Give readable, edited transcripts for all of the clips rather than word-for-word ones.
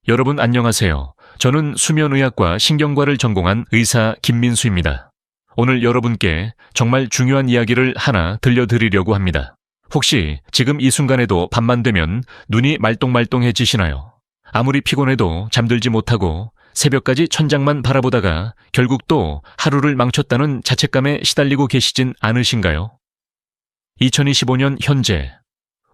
여러분 안녕하세요. 저는 수면의학과 신경과를 전공한 의사 김민수입니다. 오늘 여러분께 정말 중요한 이야기를 하나 들려드리려고 합니다. 혹시 지금 이 순간에도 밤만 되면 눈이 말똥말똥해지시나요? 아무리 피곤해도 잠들지 못하고 새벽까지 천장만 바라보다가 결국 또 하루를 망쳤다는 자책감에 시달리고 계시진 않으신가요? 2025년 현재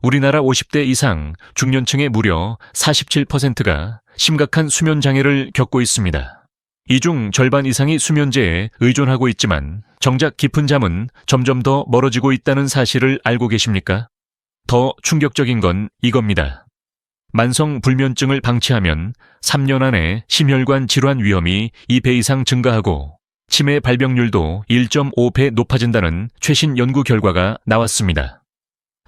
우리나라 50대 이상 중년층의 무려 47%가 심각한 수면 장애를 겪고 있습니다. 이 중 절반 이상이 수면제에 의존하고 있지만 정작 깊은 잠은 점점 더 멀어지고 있다는 사실을 알고 계십니까? 더 충격적인 건 이겁니다. 만성 불면증을 방치하면 3년 안에 심혈관 질환 위험이 2배 이상 증가하고 치매 발병률도 1.5배 높아진다는 최신 연구 결과가 나왔습니다.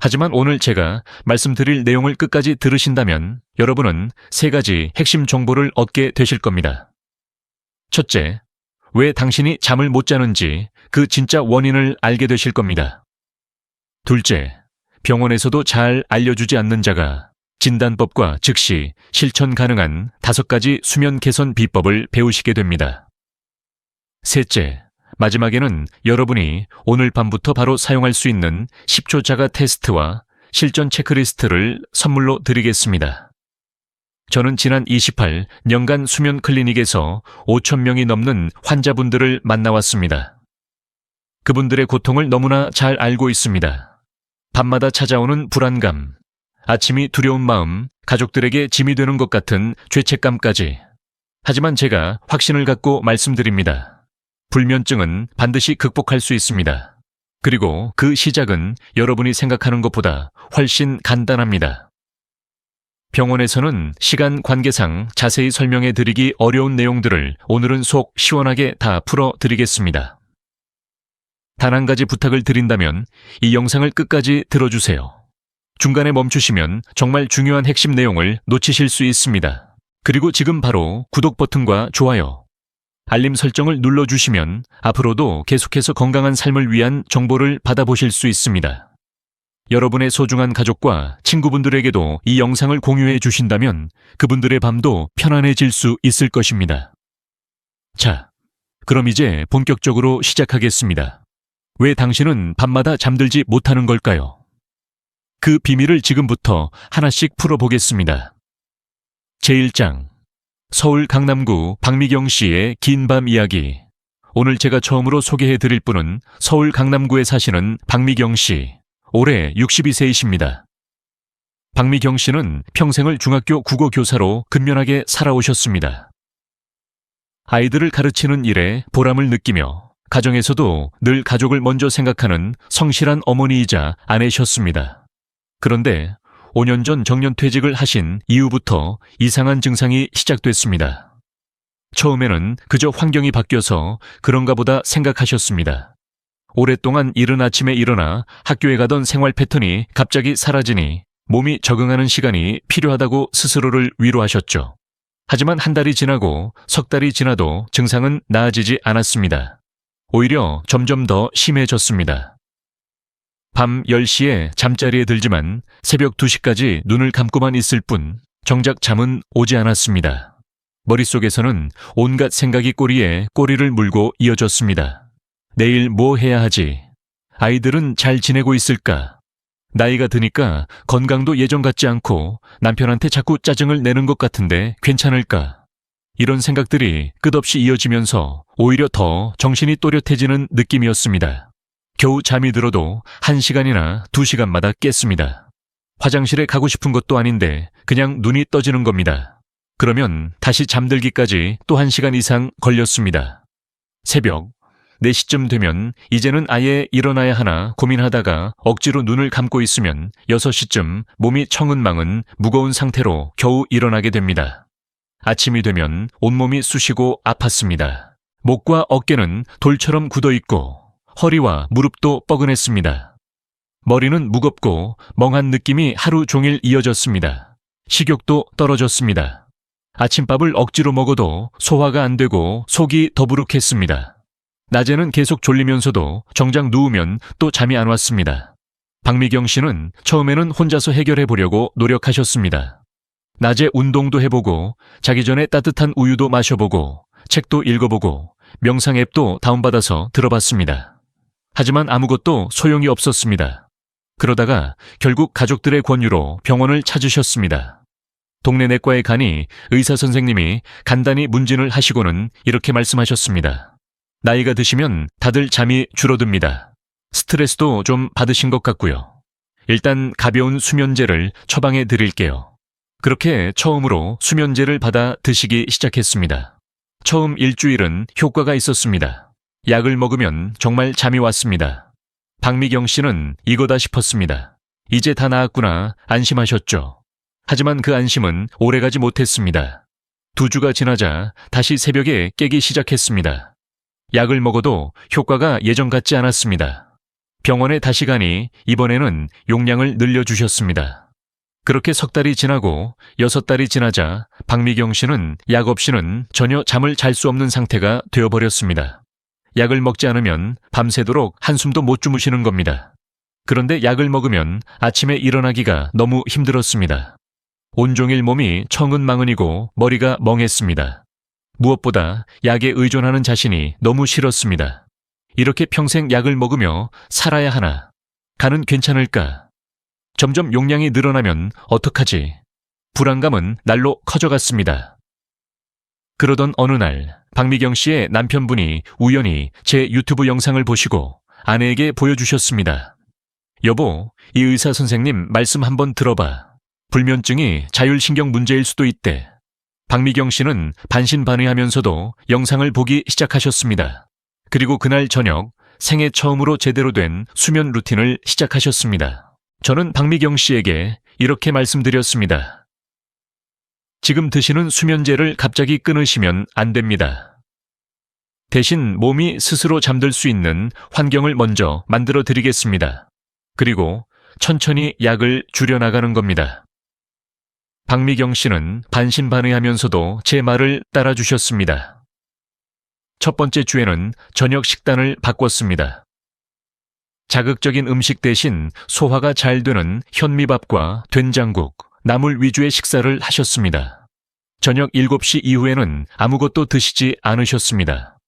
하지만 오늘 제가 말씀드릴 내용을 끝까지 들으신다면 여러분은 3가지 핵심 정보를 얻게 되실 겁니다. 첫째, 왜 당신이 잠을 못 자는지 그 진짜 원인을 알게 되실 겁니다. 둘째, 병원에서도 잘 알려주지 않는 자가 진단법과 즉시 실천 가능한 5가지 수면 개선 비법을 배우시게 됩니다. 셋째, 마지막에는 여러분이 오늘 밤부터 바로 사용할 수 있는 10초 자가 테스트와 실전 체크리스트를 선물로 드리겠습니다. 저는 지난 28년간 수면 클리닉에서 5,000명이 넘는 환자분들을 만나왔습니다. 그분들의 고통을 너무나 잘 알고 있습니다. 밤마다 찾아오는 불안감, 아침이 두려운 마음, 가족들에게 짐이 되는 것 같은 죄책감까지. 하지만 제가 확신을 갖고 말씀드립니다. 불면증은 반드시 극복할 수 있습니다. 그리고 그 시작은 여러분이 생각하는 것보다 훨씬 간단합니다. 병원에서는 시간 관계상 자세히 설명해 드리기 어려운 내용들을 오늘은 속 시원하게 다 풀어 드리겠습니다. 단 한 가지 부탁을 드린다면 이 영상을 끝까지 들어주세요. 중간에 멈추시면 정말 중요한 핵심 내용을 놓치실 수 있습니다. 그리고 지금 바로 구독 버튼과 좋아요, 알림 설정을 눌러주시면 앞으로도 계속해서 건강한 삶을 위한 정보를 받아보실 수 있습니다. 여러분의 소중한 가족과 친구분들에게도 이 영상을 공유해 주신다면 그분들의 밤도 편안해질 수 있을 것입니다. 자, 그럼 이제 본격적으로 시작하겠습니다. 왜 당신은 밤마다 잠들지 못하는 걸까요? 그 비밀을 지금부터 하나씩 풀어보겠습니다. 제1장, 서울 강남구 박미경 씨의 긴 밤 이야기. 오늘 제가 처음으로 소개해 드릴 분은 서울 강남구에 사시는 박미경 씨, 올해 62세이십니다. 박미경 씨는 평생을 중학교 국어 교사로 근면하게 살아오셨습니다. 아이들을 가르치는 일에 보람을 느끼며 가정에서도 늘 가족을 먼저 생각하는 성실한 어머니이자 아내셨습니다. 그런데 5년 전 정년퇴직을 하신 이후부터 이상한 증상이 시작됐습니다. 처음에는 그저 환경이 바뀌어서 그런가 보다 생각하셨습니다. 오랫동안 이른 아침에 일어나 학교에 가던 생활 패턴이 갑자기 사라지니 몸이 적응하는 시간이 필요하다고 스스로를 위로하셨죠. 하지만 한 달이 지나고 석 달이 지나도 증상은 나아지지 않았습니다. 오히려 점점 더 심해졌습니다. 밤 10시에 잠자리에 들지만 새벽 2시까지 눈을 감고만 있을 뿐 정작 잠은 오지 않았습니다. 머릿속에서는 온갖 생각이 꼬리에 꼬리를 물고 이어졌습니다. 내일 뭐 해야 하지? 아이들은 잘 지내고 있을까? 나이가 드니까 건강도 예전 같지 않고 남편한테 자꾸 짜증을 내는 것 같은데 괜찮을까? 이런 생각들이 끝없이 이어지면서 오히려 더 정신이 또렷해지는 느낌이었습니다. 겨우 잠이 들어도 1시간이나 2시간마다 깼습니다. 화장실에 가고 싶은 것도 아닌데 그냥 눈이 떠지는 겁니다. 그러면 다시 잠들기까지 또 1시간 이상 걸렸습니다. 새벽 4시쯤 되면 이제는 아예 일어나야 하나 고민하다가 억지로 눈을 감고 있으면 6시쯤 몸이 청은망은 무거운 상태로 겨우 일어나게 됩니다. 아침이 되면 온몸이 쑤시고 아팠습니다. 목과 어깨는 돌처럼 굳어있고 허리와 무릎도 뻐근했습니다. 머리는 무겁고 멍한 느낌이 하루 종일 이어졌습니다. 식욕도 떨어졌습니다. 아침밥을 억지로 먹어도 소화가 안 되고 속이 더부룩했습니다. 낮에는 계속 졸리면서도 정작 누우면 또 잠이 안 왔습니다. 박미경 씨는 처음에는 혼자서 해결해 보려고 노력하셨습니다. 낮에 운동도 해보고 자기 전에 따뜻한 우유도 마셔보고 책도 읽어보고 명상 앱도 다운받아서 들어봤습니다. 하지만 아무것도 소용이 없었습니다. 그러다가 결국 가족들의 권유로 병원을 찾으셨습니다. 동네 내과에 가니 의사 선생님이 간단히 문진을 하시고는 이렇게 말씀하셨습니다. 나이가 드시면 다들 잠이 줄어듭니다. 스트레스도 좀 받으신 것 같고요. 일단 가벼운 수면제를 처방해 드릴게요. 그렇게 처음으로 수면제를 받아 드시기 시작했습니다. 처음 일주일은 효과가 있었습니다. 약을 먹으면 정말 잠이 왔습니다. 박미경 씨는 이거다 싶었습니다. 이제 다 나았구나 안심하셨죠. 하지만 그 안심은 오래가지 못했습니다. 2주가 지나자 다시 새벽에 깨기 시작했습니다. 약을 먹어도 효과가 예전 같지 않았습니다. 병원에 다시 가니 이번에는 용량을 늘려주셨습니다. 그렇게 석 달이 지나고 6달이 지나자 박미경 씨는 약 없이는 전혀 잠을 잘 수 없는 상태가 되어버렸습니다. 약을 먹지 않으면 밤새도록 한숨도 못 주무시는 겁니다. 그런데 약을 먹으면 아침에 일어나기가 너무 힘들었습니다. 온종일 몸이 청은망은이고 머리가 멍했습니다. 무엇보다 약에 의존하는 자신이 너무 싫었습니다. 이렇게 평생 약을 먹으며 살아야 하나? 간은 괜찮을까? 점점 용량이 늘어나면 어떡하지? 불안감은 날로 커져갔습니다. 그러던 어느 날 박미경 씨의 남편분이 우연히 제 유튜브 영상을 보시고 아내에게 보여주셨습니다. 여보, 이 의사 선생님 말씀 한번 들어봐. 불면증이 자율신경 문제일 수도 있대. 박미경 씨는 반신반의하면서도 영상을 보기 시작하셨습니다. 그리고 그날 저녁 생애 처음으로 제대로 된 수면 루틴을 시작하셨습니다. 저는 박미경 씨에게 이렇게 말씀드렸습니다. 지금 드시는 수면제를 갑자기 끊으시면 안 됩니다. 대신 몸이 스스로 잠들 수 있는 환경을 먼저 만들어 드리겠습니다. 그리고 천천히 약을 줄여나가는 겁니다. 박미경 씨는 반신반의하면서도 제 말을 따라주셨습니다. 첫 번째 주에는 저녁 식단을 바꿨습니다. 자극적인 음식 대신 소화가 잘 되는 현미밥과 된장국, 나물 위주의 식사를 하셨습니다. 저녁 7시 이후에는 아무것도 드시지 않으셨습니다.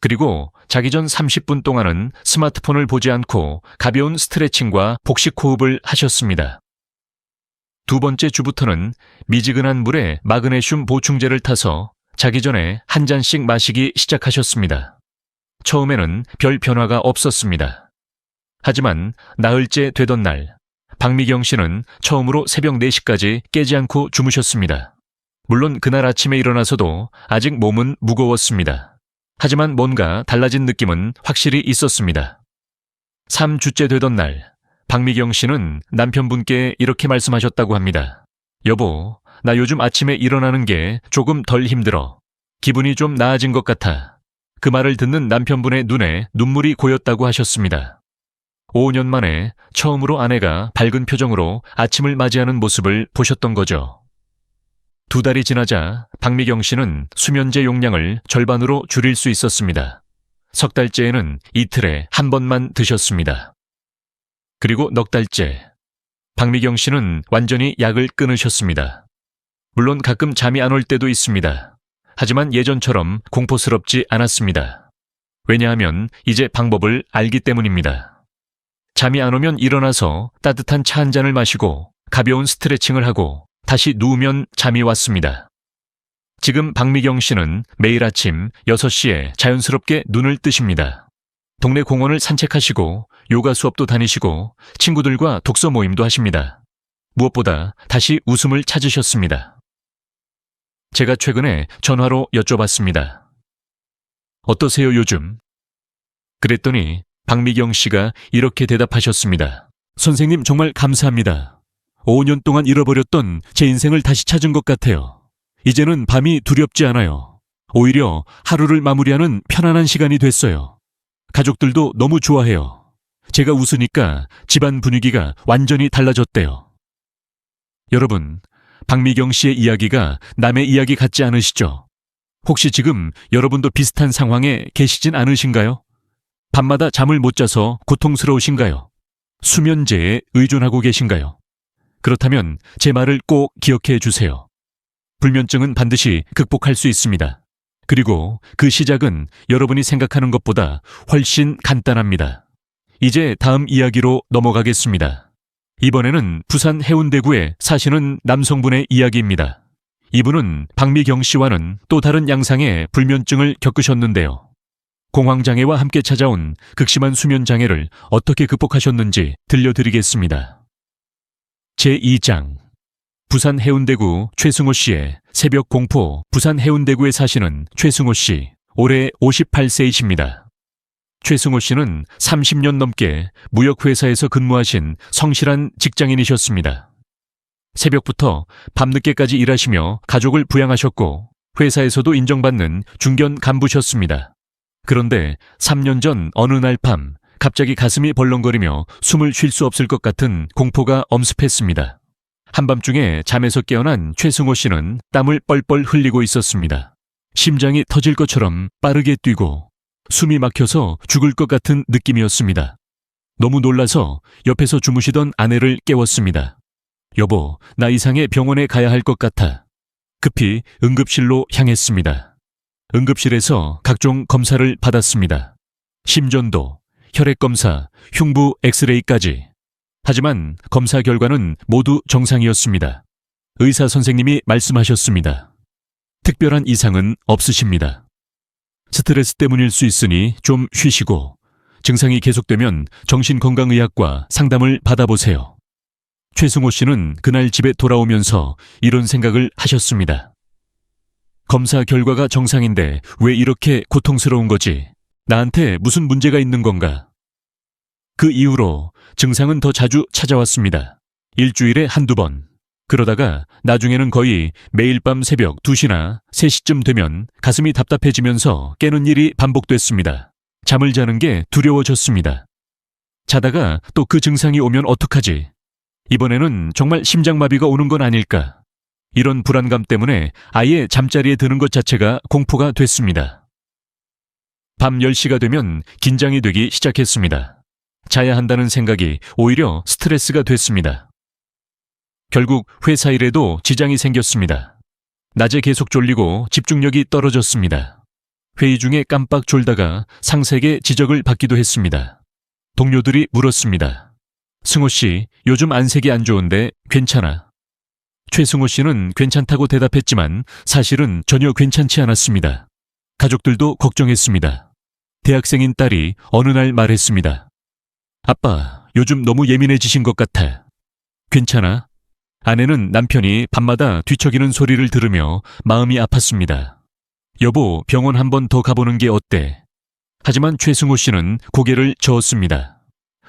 그리고 자기 전 30분 동안은 스마트폰을 보지 않고 가벼운 스트레칭과 복식 호흡을 하셨습니다. 두 번째 주부터는 미지근한 물에 마그네슘 보충제를 타서 자기 전에 한 잔씩 마시기 시작하셨습니다. 처음에는 별 변화가 없었습니다. 하지만 나흘째 되던 날, 박미경 씨는 처음으로 새벽 4시까지 깨지 않고 주무셨습니다. 물론 그날 아침에 일어나서도 아직 몸은 무거웠습니다. 하지만 뭔가 달라진 느낌은 확실히 있었습니다. 3주째 되던 날, 박미경 씨는 남편분께 이렇게 말씀하셨다고 합니다. 여보, 나 요즘 아침에 일어나는 게 조금 덜 힘들어. 기분이 좀 나아진 것 같아. 그 말을 듣는 남편분의 눈에 눈물이 고였다고 하셨습니다. 5년 만에 처음으로 아내가 밝은 표정으로 아침을 맞이하는 모습을 보셨던 거죠. 2달이 지나자 박미경 씨는 수면제 용량을 절반으로 줄일 수 있었습니다. 석 달째에는 이틀에 한 번만 드셨습니다. 그리고 넉 달째, 박미경 씨는 완전히 약을 끊으셨습니다. 물론 가끔 잠이 안 올 때도 있습니다. 하지만 예전처럼 공포스럽지 않았습니다. 왜냐하면 이제 방법을 알기 때문입니다. 잠이 안 오면 일어나서 따뜻한 차 한 잔을 마시고 가벼운 스트레칭을 하고 다시 누우면 잠이 왔습니다. 지금 박미경 씨는 매일 아침 6시에 자연스럽게 눈을 뜨십니다. 동네 공원을 산책하시고 요가 수업도 다니시고 친구들과 독서 모임도 하십니다. 무엇보다 다시 웃음을 찾으셨습니다. 제가 최근에 전화로 여쭤봤습니다. 어떠세요 요즘? 그랬더니 박미경 씨가 이렇게 대답하셨습니다. 선생님 정말 감사합니다. 5년 동안 잃어버렸던 제 인생을 다시 찾은 것 같아요. 이제는 밤이 두렵지 않아요. 오히려 하루를 마무리하는 편안한 시간이 됐어요. 가족들도 너무 좋아해요. 제가 웃으니까 집안 분위기가 완전히 달라졌대요. 여러분, 박미경 씨의 이야기가 남의 이야기 같지 않으시죠? 혹시 지금 여러분도 비슷한 상황에 계시진 않으신가요? 밤마다 잠을 못 자서 고통스러우신가요? 수면제에 의존하고 계신가요? 그렇다면 제 말을 꼭 기억해 주세요. 불면증은 반드시 극복할 수 있습니다. 그리고 그 시작은 여러분이 생각하는 것보다 훨씬 간단합니다. 이제 다음 이야기로 넘어가겠습니다. 이번에는 부산 해운대구에 사시는 남성분의 이야기입니다. 이분은 박미경 씨와는 또 다른 양상의 불면증을 겪으셨는데요. 공황장애와 함께 찾아온 극심한 수면장애를 어떻게 극복하셨는지 들려드리겠습니다. 제2장 부산 해운대구 최승호 씨의 새벽 공포. 부산 해운대구에 사시는 최승호 씨, 올해 58세이십니다. 최승호 씨는 30년 넘게 무역회사에서 근무하신 성실한 직장인이셨습니다. 새벽부터 밤늦게까지 일하시며 가족을 부양하셨고 회사에서도 인정받는 중견 간부셨습니다. 그런데 3년 전 어느 날 밤 갑자기 가슴이 벌렁거리며 숨을 쉴 수 없을 것 같은 공포가 엄습했습니다. 한밤중에 잠에서 깨어난 최승호 씨는 땀을 뻘뻘 흘리고 있었습니다. 심장이 터질 것처럼 빠르게 뛰고 숨이 막혀서 죽을 것 같은 느낌이었습니다. 너무 놀라서 옆에서 주무시던 아내를 깨웠습니다. 여보, 나 이상해 병원에 가야 할 것 같아. 급히 응급실로 향했습니다. 응급실에서 각종 검사를 받았습니다. 심전도, 혈액검사, 흉부 엑스레이까지. 하지만 검사 결과는 모두 정상이었습니다. 의사 선생님이 말씀하셨습니다. 특별한 이상은 없으십니다. 스트레스 때문일 수 있으니 좀 쉬시고 증상이 계속되면 정신건강의학과 상담을 받아보세요. 최승호 씨는 그날 집에 돌아오면서 이런 생각을 하셨습니다. 검사 결과가 정상인데 왜 이렇게 고통스러운 거지? 나한테 무슨 문제가 있는 건가? 그 이후로 증상은 더 자주 찾아왔습니다. 일주일에 한두 번. 그러다가 나중에는 거의 매일 밤 새벽 2시나 3시쯤 되면 가슴이 답답해지면서 깨는 일이 반복됐습니다. 잠을 자는 게 두려워졌습니다. 자다가 또 그 증상이 오면 어떡하지? 이번에는 정말 심장마비가 오는 건 아닐까? 이런 불안감 때문에 아예 잠자리에 드는 것 자체가 공포가 됐습니다. 밤 10시가 되면 긴장이 되기 시작했습니다. 자야 한다는 생각이 오히려 스트레스가 됐습니다. 결국 회사 일에도 지장이 생겼습니다. 낮에 계속 졸리고 집중력이 떨어졌습니다. 회의 중에 깜빡 졸다가 상사에게 지적을 받기도 했습니다. 동료들이 물었습니다. 승호 씨, 요즘 안색이 안 좋은데 괜찮아? 최승호 씨는 괜찮다고 대답했지만 사실은 전혀 괜찮지 않았습니다. 가족들도 걱정했습니다. 대학생인 딸이 어느 날 말했습니다. 아빠, 요즘 너무 예민해지신 것 같아. 괜찮아? 아내는 남편이 밤마다 뒤척이는 소리를 들으며 마음이 아팠습니다. 여보, 병원 한 번 더 가보는 게 어때? 하지만 최승호 씨는 고개를 저었습니다.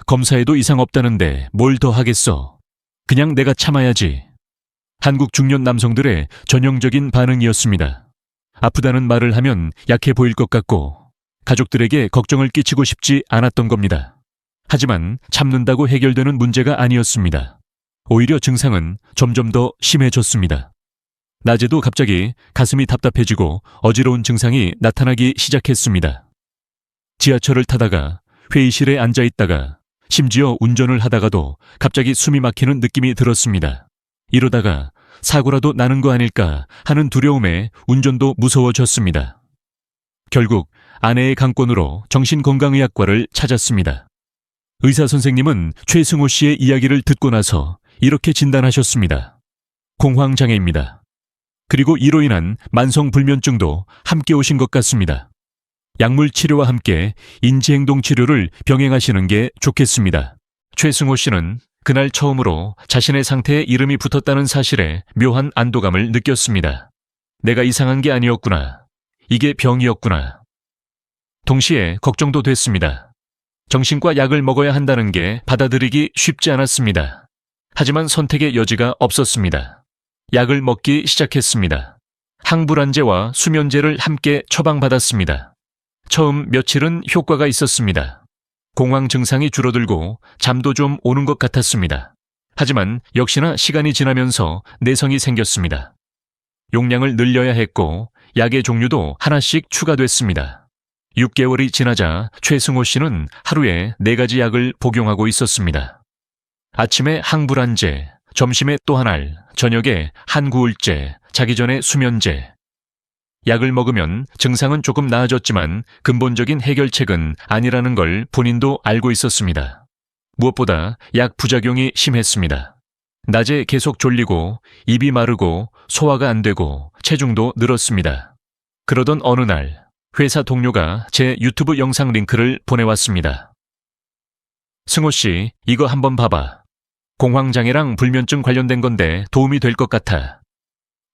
검사에도 이상 없다는데 뭘 더 하겠어? 그냥 내가 참아야지. 한국 중년 남성들의 전형적인 반응이었습니다. 아프다는 말을 하면 약해 보일 것 같고 가족들에게 걱정을 끼치고 싶지 않았던 겁니다. 하지만 참는다고 해결되는 문제가 아니었습니다. 오히려 증상은 점점 더 심해졌습니다. 낮에도 갑자기 가슴이 답답해지고 어지러운 증상이 나타나기 시작했습니다. 지하철을 타다가 회의실에 앉아 있다가 심지어 운전을 하다가도 갑자기 숨이 막히는 느낌이 들었습니다. 이러다가 사고라도 나는 거 아닐까 하는 두려움에 운전도 무서워졌습니다. 결국 아내의 강권으로 정신건강의학과를 찾았습니다. 의사 선생님은 최승호 씨의 이야기를 듣고 나서 이렇게 진단하셨습니다. 공황장애입니다. 그리고 이로 인한 만성불면증도 함께 오신 것 같습니다. 약물 치료와 함께 인지행동 치료를 병행하시는 게 좋겠습니다. 최승호 씨는 그날 처음으로 자신의 상태에 이름이 붙었다는 사실에 묘한 안도감을 느꼈습니다. 내가 이상한 게 아니었구나. 이게 병이었구나. 동시에 걱정도 됐습니다. 정신과 약을 먹어야 한다는 게 받아들이기 쉽지 않았습니다. 하지만 선택의 여지가 없었습니다. 약을 먹기 시작했습니다. 항불안제와 수면제를 함께 처방받았습니다. 처음 며칠은 효과가 있었습니다. 공황 증상이 줄어들고 잠도 좀 오는 것 같았습니다. 하지만 역시나 시간이 지나면서 내성이 생겼습니다. 용량을 늘려야 했고 약의 종류도 하나씩 추가됐습니다. 6개월이 지나자 최승호 씨는 하루에 4가지 약을 복용하고 있었습니다. 아침에 항불안제, 점심에 또 한 알, 저녁에 한 구울째, 자기 전에 수면제. 약을 먹으면 증상은 조금 나아졌지만 근본적인 해결책은 아니라는 걸 본인도 알고 있었습니다. 무엇보다 약 부작용이 심했습니다. 낮에 계속 졸리고 입이 마르고 소화가 안 되고 체중도 늘었습니다. 그러던 어느 날 회사 동료가 제 유튜브 영상 링크를 보내왔습니다. 승호 씨, 이거 한번 봐봐. 공황장애랑 불면증 관련된 건데 도움이 될 것 같아.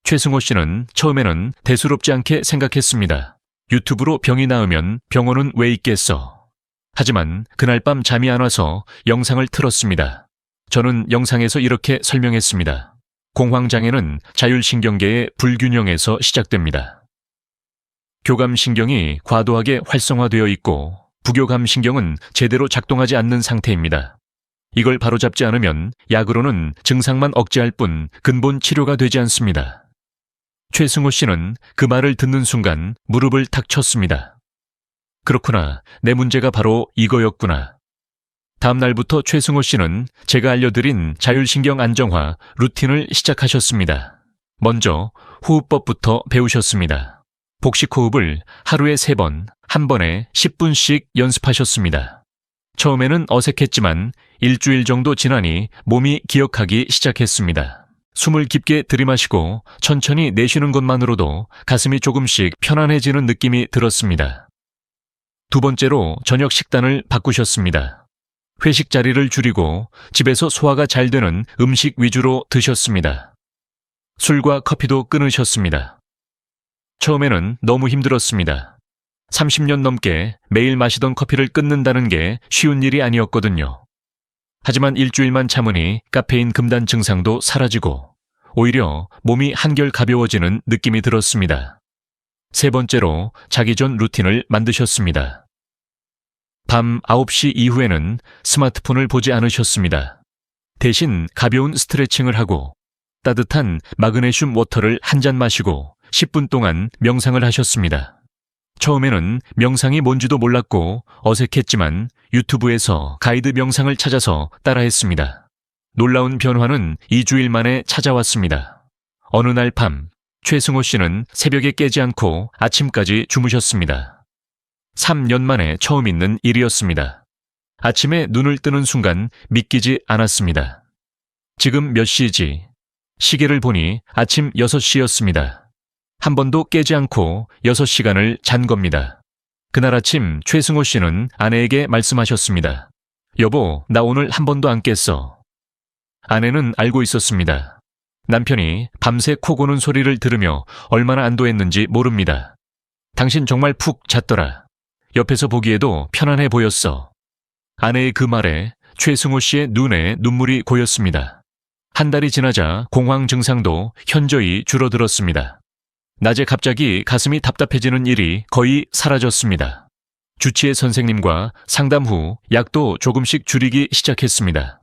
최승호 씨는 처음에는 대수롭지 않게 생각했습니다. 유튜브로 병이 나으면 병원은 왜 있겠어. 하지만 그날 밤 잠이 안 와서 영상을 틀었습니다. 저는 영상에서 이렇게 설명했습니다. 공황장애는 자율신경계의 불균형에서 시작됩니다. 교감신경이 과도하게 활성화되어 있고 부교감신경은 제대로 작동하지 않는 상태입니다. 이걸 바로잡지 않으면 약으로는 증상만 억제할 뿐 근본 치료가 되지 않습니다. 최승호 씨는 그 말을 듣는 순간 무릎을 탁 쳤습니다. 그렇구나, 내 문제가 바로 이거였구나. 다음 날부터 최승호 씨는 제가 알려드린 자율신경 안정화 루틴을 시작하셨습니다. 먼저 호흡법부터 배우셨습니다. 복식호흡을 하루에 3번, 한 번에 10분씩 연습하셨습니다. 처음에는 어색했지만 일주일 정도 지나니 몸이 기억하기 시작했습니다. 숨을 깊게 들이마시고 천천히 내쉬는 것만으로도 가슴이 조금씩 편안해지는 느낌이 들었습니다. 두 번째로 저녁 식단을 바꾸셨습니다. 회식 자리를 줄이고 집에서 소화가 잘 되는 음식 위주로 드셨습니다. 술과 커피도 끊으셨습니다. 처음에는 너무 힘들었습니다. 30년 넘게 매일 마시던 커피를 끊는다는 게 쉬운 일이 아니었거든요. 하지만 일주일만 참으니 카페인 금단 증상도 사라지고 오히려 몸이 한결 가벼워지는 느낌이 들었습니다. 세 번째로 자기 전 루틴을 만드셨습니다. 밤 9시 이후에는 스마트폰을 보지 않으셨습니다. 대신 가벼운 스트레칭을 하고 따뜻한 마그네슘 워터를 한 잔 마시고 10분 동안 명상을 하셨습니다. 처음에는 명상이 뭔지도 몰랐고 어색했지만 유튜브에서 가이드 명상을 찾아서 따라했습니다. 놀라운 변화는 2주일 만에 찾아왔습니다. 어느 날 밤, 최승호 씨는 새벽에 깨지 않고 아침까지 주무셨습니다. 3년 만에 처음 있는 일이었습니다. 아침에 눈을 뜨는 순간 믿기지 않았습니다. 지금 몇 시지? 시계를 보니 아침 6시였습니다. 한 번도 깨지 않고 6시간을 잔 겁니다. 그날 아침 최승호 씨는 아내에게 말씀하셨습니다. 여보, 나 오늘 한 번도 안 깼어. 아내는 알고 있었습니다. 남편이 밤새 코 고는 소리를 들으며 얼마나 안도했는지 모릅니다. 당신 정말 푹 잤더라. 옆에서 보기에도 편안해 보였어. 아내의 그 말에 최승호 씨의 눈에 눈물이 고였습니다. 한 달이 지나자 공황 증상도 현저히 줄어들었습니다. 낮에 갑자기 가슴이 답답해지는 일이 거의 사라졌습니다. 주치의 선생님과 상담 후 약도 조금씩 줄이기 시작했습니다.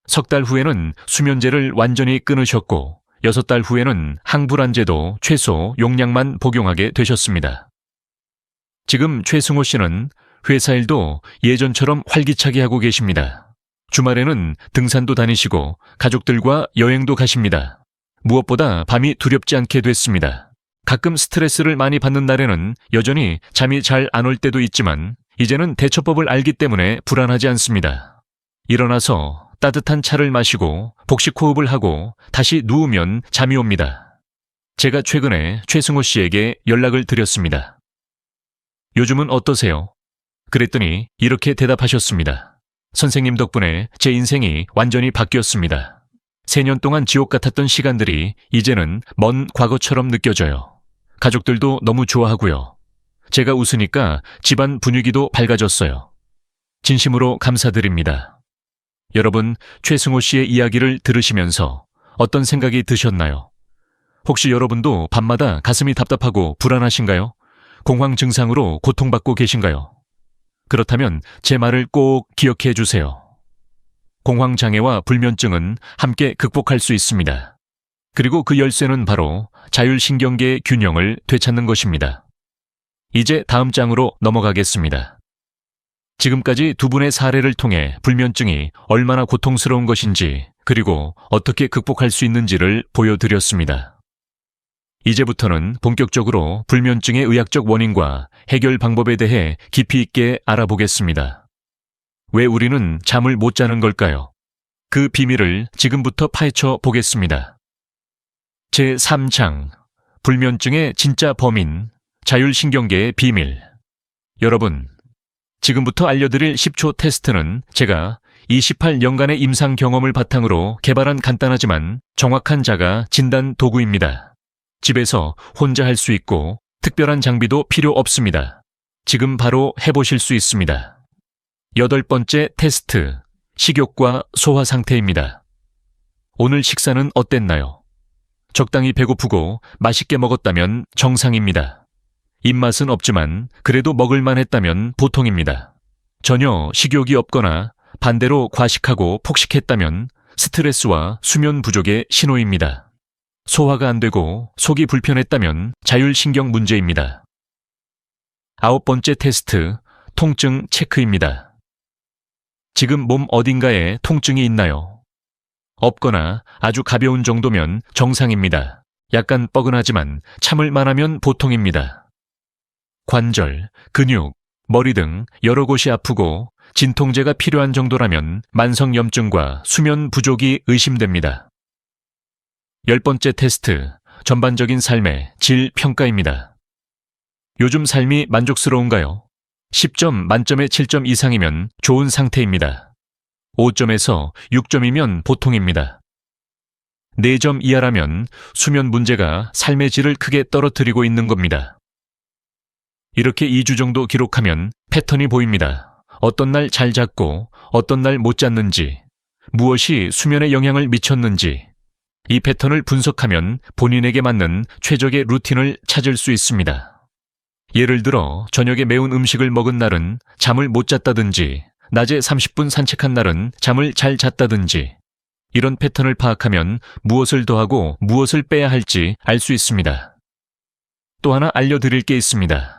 3달 후에는 수면제를 완전히 끊으셨고 6달 후에는 항불안제도 최소 용량만 복용하게 되셨습니다. 지금 최승호 씨는 회사 일도 예전처럼 활기차게 하고 계십니다. 주말에는 등산도 다니시고 가족들과 여행도 가십니다. 무엇보다 밤이 두렵지 않게 됐습니다. 가끔 스트레스를 많이 받는 날에는 여전히 잠이 잘 안 올 때도 있지만 이제는 대처법을 알기 때문에 불안하지 않습니다. 일어나서 따뜻한 차를 마시고 복식호흡을 하고 다시 누우면 잠이 옵니다. 제가 최근에 최승호 씨에게 연락을 드렸습니다. 요즘은 어떠세요? 그랬더니 이렇게 대답하셨습니다. 선생님 덕분에 제 인생이 완전히 바뀌었습니다. 3년 동안 지옥 같았던 시간들이 이제는 먼 과거처럼 느껴져요. 가족들도 너무 좋아하고요. 제가 웃으니까 집안 분위기도 밝아졌어요. 진심으로 감사드립니다. 여러분, 최승호 씨의 이야기를 들으시면서 어떤 생각이 드셨나요? 혹시 여러분도 밤마다 가슴이 답답하고 불안하신가요? 공황 증상으로 고통받고 계신가요? 그렇다면 제 말을 꼭 기억해 주세요. 공황장애와 불면증은 함께 극복할 수 있습니다. 그리고 그 열쇠는 바로 자율신경계의 균형을 되찾는 것입니다. 이제 다음 장으로 넘어가겠습니다. 지금까지 두 분의 사례를 통해 불면증이 얼마나 고통스러운 것인지 그리고 어떻게 극복할 수 있는지를 보여드렸습니다. 이제부터는 본격적으로 불면증의 의학적 원인과 해결 방법에 대해 깊이 있게 알아보겠습니다. 왜 우리는 잠을 못 자는 걸까요? 그 비밀을 지금부터 파헤쳐 보겠습니다. 제3장 불면증의 진짜 범인, 자율신경계의 비밀. 여러분, 지금부터 알려드릴 10초 테스트는 제가 28년간의 임상 경험을 바탕으로 개발한 간단하지만 정확한 자가 진단 도구입니다. 집에서 혼자 할 수 있고 특별한 장비도 필요 없습니다. 지금 바로 해보실 수 있습니다. 8번째 테스트, 식욕과 소화 상태입니다. 오늘 식사는 어땠나요? 적당히 배고프고 맛있게 먹었다면 정상입니다. 입맛은 없지만 그래도 먹을만 했다면 보통입니다. 전혀 식욕이 없거나 반대로 과식하고 폭식했다면 스트레스와 수면 부족의 신호입니다. 소화가 안 되고 속이 불편했다면 자율신경 문제입니다. 9번째 테스트, 통증 체크입니다. 지금 몸 어딘가에 통증이 있나요? 없거나 아주 가벼운 정도면 정상입니다. 약간 뻐근하지만 참을 만하면 보통입니다. 관절, 근육, 머리 등 여러 곳이 아프고 진통제가 필요한 정도라면 만성염증과 수면 부족이 의심됩니다. 10번째 테스트, 전반적인 삶의 질 평가입니다. 요즘 삶이 만족스러운가요? 10점 만점에 7점 이상이면 좋은 상태입니다. 5점에서 6점이면 보통입니다. 4점 이하라면 수면 문제가 삶의 질을 크게 떨어뜨리고 있는 겁니다. 이렇게 2주 정도 기록하면 패턴이 보입니다. 어떤 날 잘 잤고 어떤 날 못 잤는지, 무엇이 수면에 영향을 미쳤는지, 이 패턴을 분석하면 본인에게 맞는 최적의 루틴을 찾을 수 있습니다. 예를 들어 저녁에 매운 음식을 먹은 날은 잠을 못 잤다든지, 낮에 30분 산책한 날은 잠을 잘 잤다든지, 이런 패턴을 파악하면 무엇을 더하고 무엇을 빼야 할지 알 수 있습니다. 또 하나 알려드릴 게 있습니다.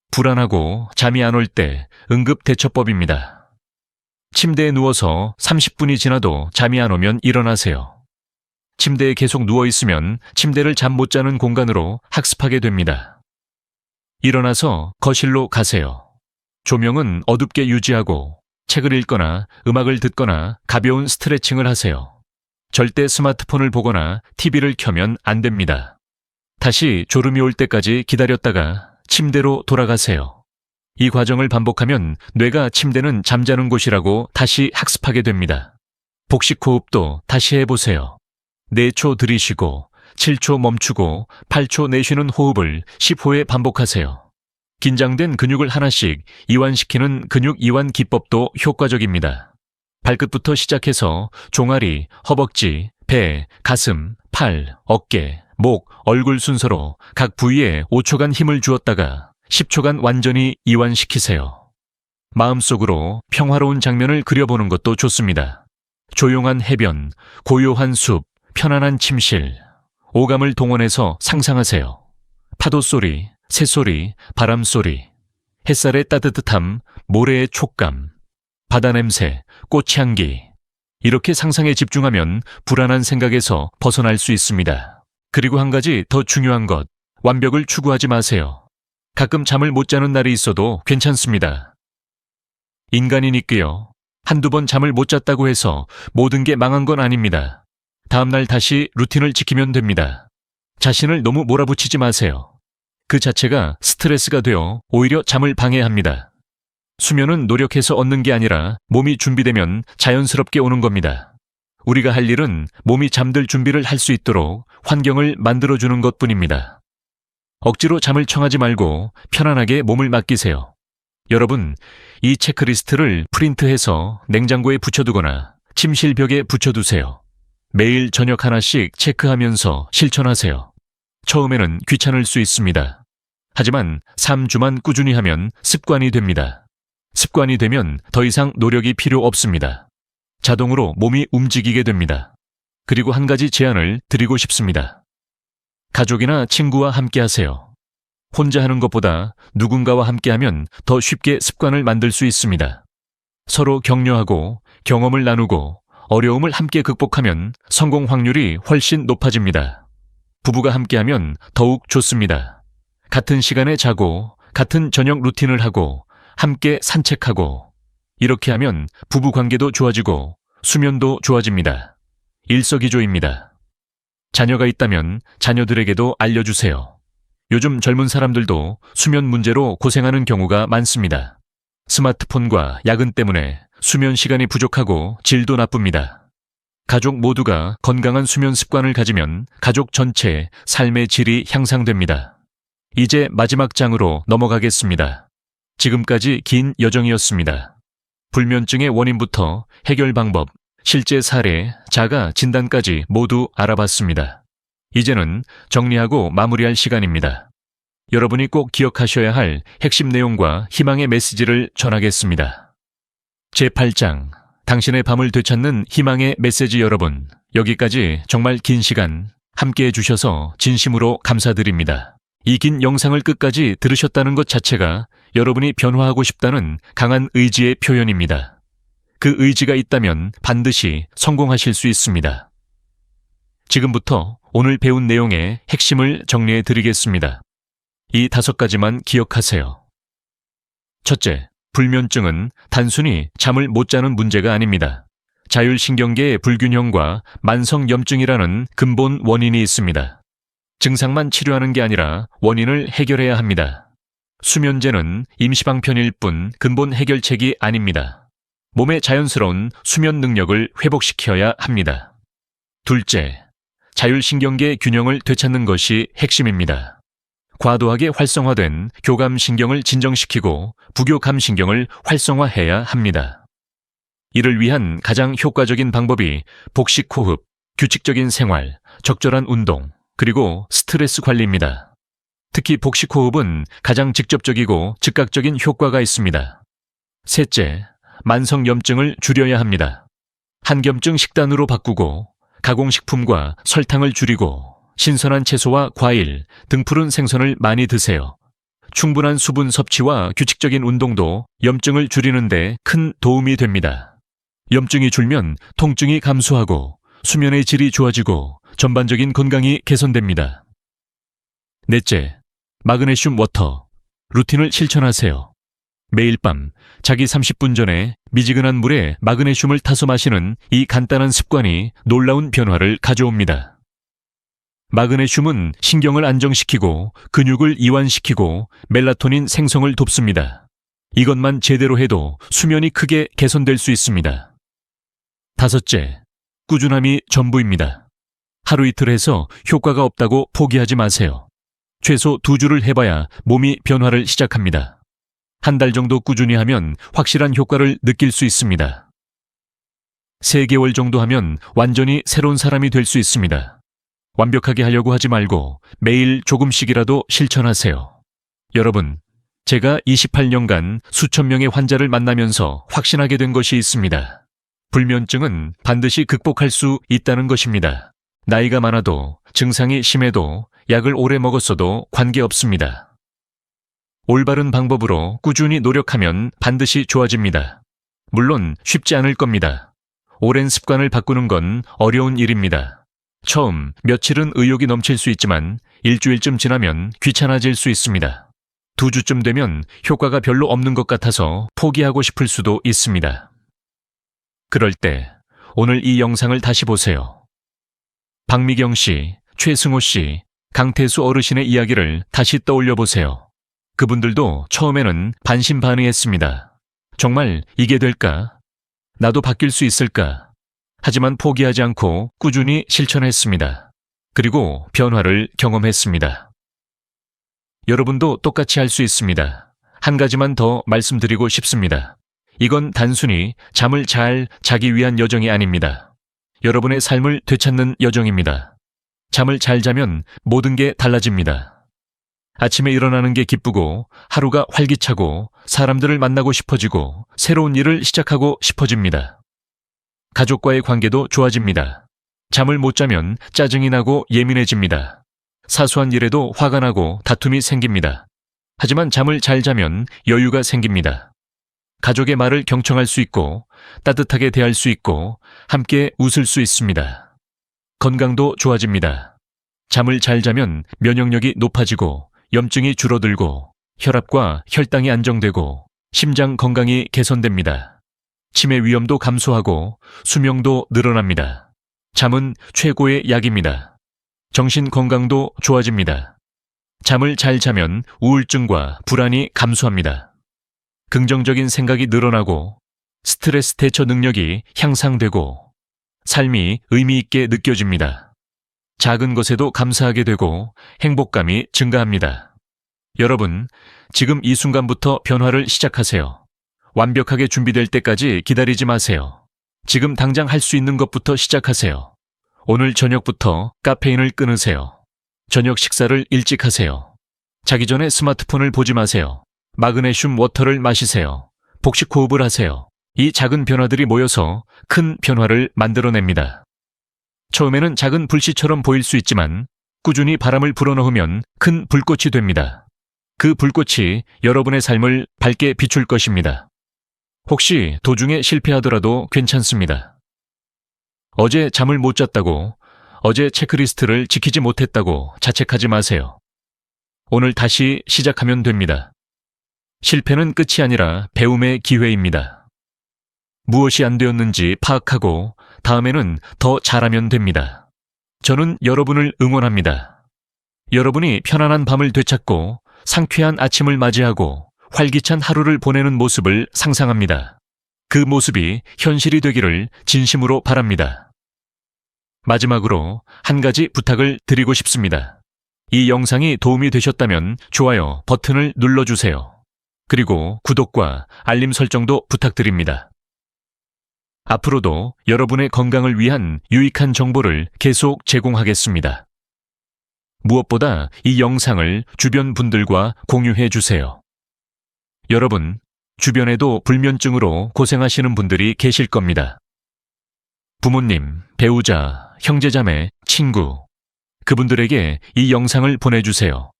불안하고 잠이 안 올 때 응급 대처법입니다. 침대에 누워서 30분이 지나도 잠이 안 오면 일어나세요. 침대에 계속 누워있으면 침대를 잠 못 자는 공간으로 학습하게 됩니다. 일어나서 거실로 가세요. 조명은 어둡게 유지하고 책을 읽거나 음악을 듣거나 가벼운 스트레칭을 하세요. 절대 스마트폰을 보거나 TV를 켜면 안 됩니다. 다시 졸음이 올 때까지 기다렸다가 침대로 돌아가세요. 이 과정을 반복하면 뇌가 침대는 잠자는 곳이라고 다시 학습하게 됩니다. 복식 호흡도 다시 해보세요. 4초 들이쉬고 7초 멈추고 8초 내쉬는 호흡을 10호에 반복하세요. 긴장된 근육을 하나씩 이완시키는 근육 이완 기법도 효과적입니다. 발끝부터 시작해서 종아리, 허벅지, 배, 가슴, 팔, 어깨, 목, 얼굴 순서로 각 부위에 5초간 힘을 주었다가 10초간 완전히 이완시키세요. 마음속으로 평화로운 장면을 그려보는 것도 좋습니다. 조용한 해변, 고요한 숲, 편안한 침실, 오감을 동원해서 상상하세요. 파도 소리, 새소리, 바람 소리, 햇살의 따뜻함, 모래의 촉감, 바다 냄새, 꽃향기. 이렇게 상상에 집중하면 불안한 생각에서 벗어날 수 있습니다. 그리고 한 가지 더 중요한 것, 완벽을 추구하지 마세요. 가끔 잠을 못 자는 날이 있어도 괜찮습니다. 인간이니까요. 한두 번 잠을 못 잤다고 해서 모든 게 망한 건 아닙니다. 다음날 다시 루틴을 지키면 됩니다. 자신을 너무 몰아붙이지 마세요. 그 자체가 스트레스가 되어 오히려 잠을 방해합니다. 수면은 노력해서 얻는 게 아니라 몸이 준비되면 자연스럽게 오는 겁니다. 우리가 할 일은 몸이 잠들 준비를 할 수 있도록 환경을 만들어주는 것뿐입니다. 억지로 잠을 청하지 말고 편안하게 몸을 맡기세요. 여러분, 이 체크리스트를 프린트해서 냉장고에 붙여두거나 침실 벽에 붙여두세요. 매일 저녁 하나씩 체크하면서 실천하세요. 처음에는 귀찮을 수 있습니다. 하지만 3주만 꾸준히 하면 습관이 됩니다. 습관이 되면 더 이상 노력이 필요 없습니다. 자동으로 몸이 움직이게 됩니다. 그리고 한 가지 제안을 드리고 싶습니다. 가족이나 친구와 함께 하세요. 혼자 하는 것보다 누군가와 함께하면 더 쉽게 습관을 만들 수 있습니다. 서로 격려하고 경험을 나누고 어려움을 함께 극복하면 성공 확률이 훨씬 높아집니다. 부부가 함께하면 더욱 좋습니다. 같은 시간에 자고, 같은 저녁 루틴을 하고, 함께 산책하고, 이렇게 하면 부부 관계도 좋아지고 수면도 좋아집니다. 일석이조입니다. 자녀가 있다면 자녀들에게도 알려주세요. 요즘 젊은 사람들도 수면 문제로 고생하는 경우가 많습니다. 스마트폰과 야근 때문에 수면 시간이 부족하고 질도 나쁩니다. 가족 모두가 건강한 수면 습관을 가지면 가족 전체의 삶의 질이 향상됩니다. 이제 마지막 장으로 넘어가겠습니다. 지금까지 긴 여정이었습니다. 불면증의 원인부터 해결 방법, 실제 사례, 자가 진단까지 모두 알아봤습니다. 이제는 정리하고 마무리할 시간입니다. 여러분이 꼭 기억하셔야 할 핵심 내용과 희망의 메시지를 전하겠습니다. 제8장, 당신의 밤을 되찾는 희망의 메시지. 여러분, 여기까지 정말 긴 시간 함께해 주셔서 진심으로 감사드립니다. 이 긴 영상을 끝까지 들으셨다는 것 자체가 여러분이 변화하고 싶다는 강한 의지의 표현입니다. 그 의지가 있다면 반드시 성공하실 수 있습니다. 지금부터 오늘 배운 내용의 핵심을 정리해 드리겠습니다. 이 5가지만 기억하세요. 첫째, 불면증은 단순히 잠을 못 자는 문제가 아닙니다. 자율신경계의 불균형과 만성염증이라는 근본 원인이 있습니다. 증상만 치료하는 게 아니라 원인을 해결해야 합니다. 수면제는 임시방편일 뿐 근본 해결책이 아닙니다. 몸의 자연스러운 수면 능력을 회복시켜야 합니다. 둘째, 자율신경계 균형을 되찾는 것이 핵심입니다. 과도하게 활성화된 교감신경을 진정시키고 부교감신경을 활성화해야 합니다. 이를 위한 가장 효과적인 방법이 복식호흡, 규칙적인 생활, 적절한 운동, 그리고 스트레스 관리입니다. 특히 복식호흡은 가장 직접적이고 즉각적인 효과가 있습니다. 셋째, 만성염증을 줄여야 합니다. 한겸증 식단으로 바꾸고 가공식품과 설탕을 줄이고 신선한 채소와 과일, 등푸른 생선을 많이 드세요. 충분한 수분 섭취와 규칙적인 운동도 염증을 줄이는 데 큰 도움이 됩니다. 염증이 줄면 통증이 감소하고 수면의 질이 좋아지고 전반적인 건강이 개선됩니다. 넷째, 마그네슘 워터, 루틴을 실천하세요. 매일 밤 자기 30분 전에 미지근한 물에 마그네슘을 타서 마시는 이 간단한 습관이 놀라운 변화를 가져옵니다. 마그네슘은 신경을 안정시키고 근육을 이완시키고 멜라토닌 생성을 돕습니다. 이것만 제대로 해도 수면이 크게 개선될 수 있습니다. 다섯째, 꾸준함이 전부입니다. 하루 이틀 해서 효과가 없다고 포기하지 마세요. 최소 2주를 해봐야 몸이 변화를 시작합니다. 한 달 정도 꾸준히 하면 확실한 효과를 느낄 수 있습니다. 3개월 정도 하면 완전히 새로운 사람이 될 수 있습니다. 완벽하게 하려고 하지 말고 매일 조금씩이라도 실천하세요. 여러분, 제가 28년간 수천 명의 환자를 만나면서 확신하게 된 것이 있습니다. 불면증은 반드시 극복할 수 있다는 것입니다. 나이가 많아도 증상이 심해도 약을 오래 먹었어도 관계없습니다. 올바른 방법으로 꾸준히 노력하면 반드시 좋아집니다. 물론 쉽지 않을 겁니다. 오랜 습관을 바꾸는 건 어려운 일입니다. 처음 며칠은 의욕이 넘칠 수 있지만 일주일쯤 지나면 귀찮아질 수 있습니다. 2주쯤 되면 효과가 별로 없는 것 같아서 포기하고 싶을 수도 있습니다. 그럴 때 오늘 이 영상을 다시 보세요. 박미경 씨, 최승호 씨, 강태수 어르신의 이야기를 다시 떠올려 보세요. 그분들도 처음에는 반신반의했습니다. 정말 이게 될까? 나도 바뀔 수 있을까? 하지만 포기하지 않고 꾸준히 실천했습니다. 그리고 변화를 경험했습니다. 여러분도 똑같이 할 수 있습니다. 한 가지만 더 말씀드리고 싶습니다. 이건 단순히 잠을 잘 자기 위한 여정이 아닙니다. 여러분의 삶을 되찾는 여정입니다. 잠을 잘 자면 모든 게 달라집니다. 아침에 일어나는 게 기쁘고 하루가 활기차고 사람들을 만나고 싶어지고 새로운 일을 시작하고 싶어집니다. 가족과의 관계도 좋아집니다. 잠을 못 자면 짜증이 나고 예민해집니다. 사소한 일에도 화가 나고 다툼이 생깁니다. 하지만 잠을 잘 자면 여유가 생깁니다. 가족의 말을 경청할 수 있고 따뜻하게 대할 수 있고 함께 웃을 수 있습니다. 건강도 좋아집니다. 잠을 잘 자면 면역력이 높아지고 염증이 줄어들고 혈압과 혈당이 안정되고 심장 건강이 개선됩니다. 치매 위험도 감소하고 수명도 늘어납니다. 잠은 최고의 약입니다. 정신 건강도 좋아집니다. 잠을 잘 자면 우울증과 불안이 감소합니다. 긍정적인 생각이 늘어나고 스트레스 대처 능력이 향상되고 삶이 의미 있게 느껴집니다. 작은 것에도 감사하게 되고 행복감이 증가합니다. 여러분, 지금 이 순간부터 변화를 시작하세요. 완벽하게 준비될 때까지 기다리지 마세요. 지금 당장 할 수 있는 것부터 시작하세요. 오늘 저녁부터 카페인을 끊으세요. 저녁 식사를 일찍 하세요. 자기 전에 스마트폰을 보지 마세요. 마그네슘 워터를 마시세요. 복식 호흡을 하세요. 이 작은 변화들이 모여서 큰 변화를 만들어냅니다. 처음에는 작은 불씨처럼 보일 수 있지만 꾸준히 바람을 불어넣으면 큰 불꽃이 됩니다. 그 불꽃이 여러분의 삶을 밝게 비출 것입니다. 혹시 도중에 실패하더라도 괜찮습니다. 어제 잠을 못 잤다고, 어제 체크리스트를 지키지 못했다고 자책하지 마세요. 오늘 다시 시작하면 됩니다. 실패는 끝이 아니라 배움의 기회입니다. 무엇이 안 되었는지 파악하고 다음에는 더 잘하면 됩니다. 저는 여러분을 응원합니다. 여러분이 편안한 밤을 되찾고 상쾌한 아침을 맞이하고 활기찬 하루를 보내는 모습을 상상합니다. 그 모습이 현실이 되기를 진심으로 바랍니다. 마지막으로 한 가지 부탁을 드리고 싶습니다. 이 영상이 도움이 되셨다면 좋아요 버튼을 눌러주세요. 그리고 구독과 알림 설정도 부탁드립니다. 앞으로도 여러분의 건강을 위한 유익한 정보를 계속 제공하겠습니다. 무엇보다 이 영상을 주변 분들과 공유해 주세요. 여러분, 주변에도 불면증으로 고생하시는 분들이 계실 겁니다. 부모님, 배우자, 형제자매, 친구, 그분들에게 이 영상을 보내주세요.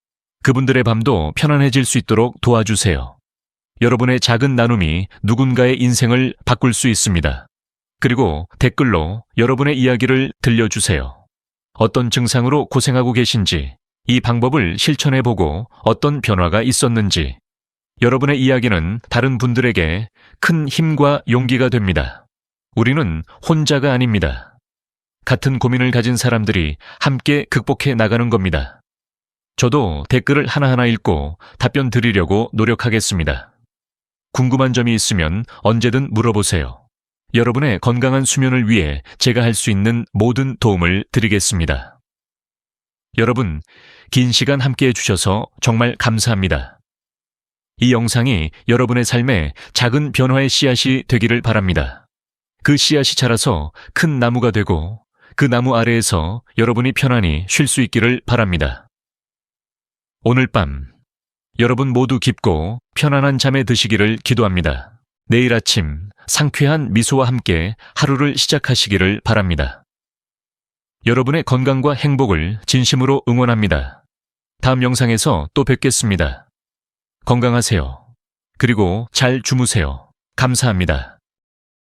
그분들의 밤도 편안해질 수 있도록 도와주세요. 여러분의 작은 나눔이 누군가의 인생을 바꿀 수 있습니다. 그리고 댓글로 여러분의 이야기를 들려주세요. 어떤 증상으로 고생하고 계신지, 이 방법을 실천해보고 어떤 변화가 있었는지, 여러분의 이야기는 다른 분들에게 큰 힘과 용기가 됩니다. 우리는 혼자가 아닙니다. 같은 고민을 가진 사람들이 함께 극복해 나가는 겁니다. 저도 댓글을 하나하나 읽고 답변 드리려고 노력하겠습니다. 궁금한 점이 있으면 언제든 물어보세요. 여러분의 건강한 수면을 위해 제가 할 수 있는 모든 도움을 드리겠습니다. 여러분, 긴 시간 함께 해주셔서 정말 감사합니다. 이 영상이 여러분의 삶에 작은 변화의 씨앗이 되기를 바랍니다. 그 씨앗이 자라서 큰 나무가 되고 그 나무 아래에서 여러분이 편안히 쉴 수 있기를 바랍니다. 오늘 밤 여러분 모두 깊고 편안한 잠에 드시기를 기도합니다. 내일 아침 상쾌한 미소와 함께 하루를 시작하시기를 바랍니다. 여러분의 건강과 행복을 진심으로 응원합니다. 다음 영상에서 또 뵙겠습니다. 건강하세요. 그리고 잘 주무세요. 감사합니다.